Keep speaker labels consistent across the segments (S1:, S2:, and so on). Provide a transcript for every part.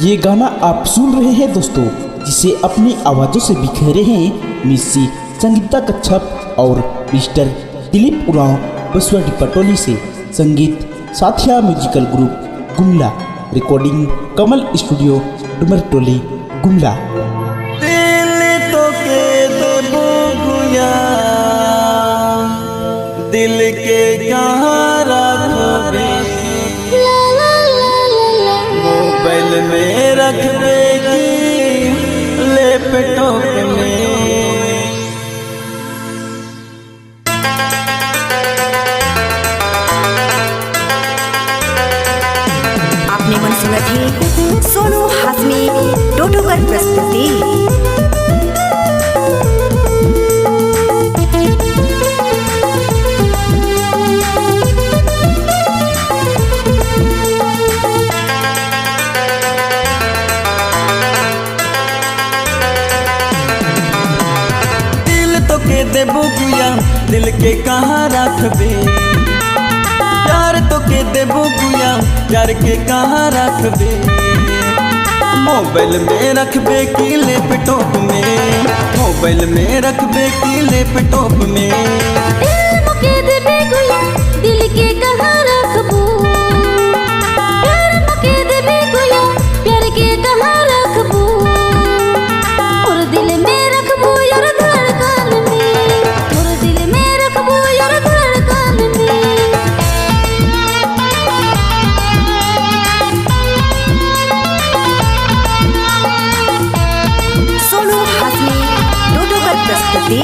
S1: ये गाना आप सुन रहे हैं दोस्तों, जिसे अपनी आवाज़ों से बिखेरे हैं मिस्सी संगीता कच्छप और मिस्टर दिलीप उरांव बसवाड़ी पटोली से। संगीत साथिया म्यूजिकल ग्रुप गुमला। रिकॉर्डिंग कमल स्टूडियो डुमरटोली गुमला।
S2: दिल के कहाँ रखबे, मोबाइल में रखबे की लैपटॉप में।
S3: आपने मन सुना थी सोनू हाशमी टोटोकर प्रस्तुति।
S2: के देबो गुया दिल के कहाँ रखबे, प्यार तो के देबो गुया प्यार के कहाँ रखबे। मोबाइल में रखबे की लैपटॉप में, मोबाइल में रखबे की लैपटॉप में।
S4: के देबे गुया दिल के कहाँ रखबो, प्यार के देबे गुया प्यार के कहाँ रखबो। और दिल में रखबो यार
S3: प्रस्तुति।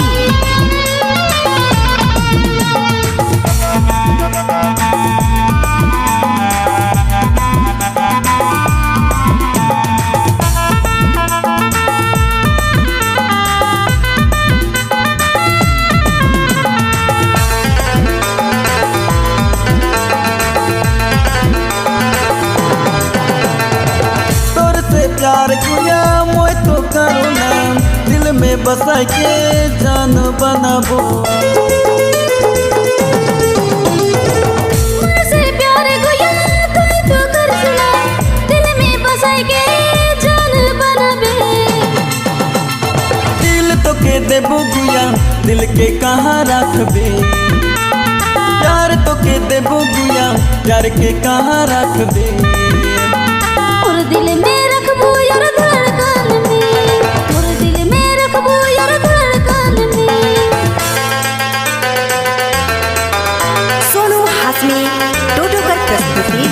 S2: तोर से प्यार कुया मोय तो करो ना, दिल में बसा के जान बनाबो।
S4: मुझसे प्यार गुया कोई तो कर सुना, दिल में बसा के जान बनाबे।
S2: दिल तो के देबो गुया दिल के कहाँ रखबे, प्यार तो के देबो गुया प्यार के कहाँ रखबे।
S4: और दिल में रखबो यार धड़कन में, और दिल में रखबो यार धड़कन में।
S3: सोनू हाशमी टोटोकर प्रस्तुति।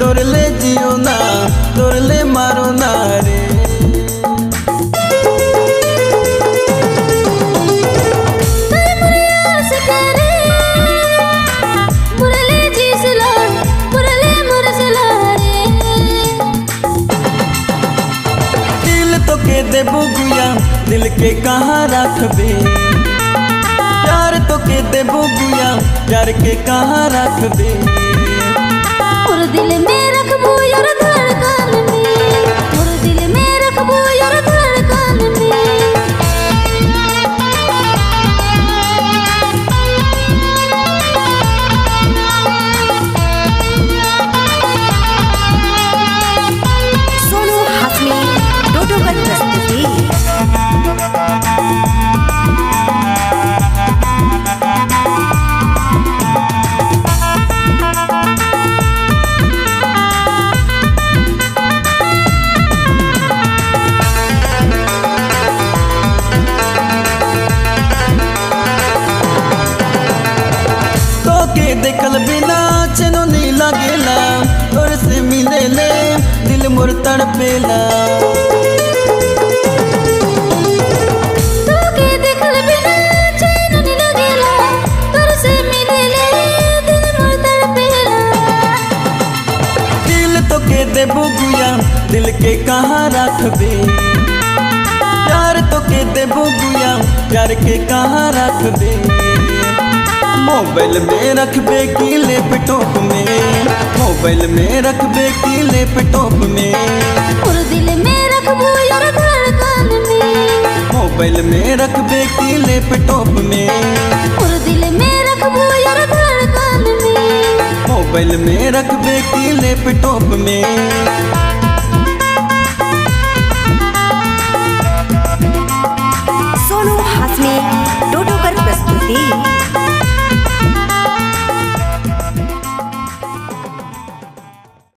S2: तोर ले जियो ना तोर ले मारो ना रे। दिल तो के देबो गुया दिल के कहाँ रखबे, प्यार तो के देबो गुया प्यार के कहाँ रखबे।
S4: और दिल में रखबो यार धड़कन में, और दिल में रखबो यार धड़कन में।
S3: सोनू हाशमी टोटोकर प्रस्तुति।
S2: देखल बिना चैनो नहीं लागेला, तोर से मिले ले दिल मोर तड़पेला।
S4: तोके देखल बिना चैन नहीं लागेला, तोर से मिले ले दिल मोर तड़पेला।
S2: दिल तो के देबो गुया दिल के कहाँ रखबे, प्यार तो के देबो गुया प्यार के कहाँ रखबे। मोबाइल में रखबे की लैपटॉप में, मोबाइल में रखबे की लैपटॉप में,
S4: और दिल में रखबू यार धड़कन में,
S2: मोबाइल में रखबे की लैपटॉप में,
S4: और दिल में रखबू यार धड़कन में,
S2: मोबाइल में रखबे की लैपटॉप में।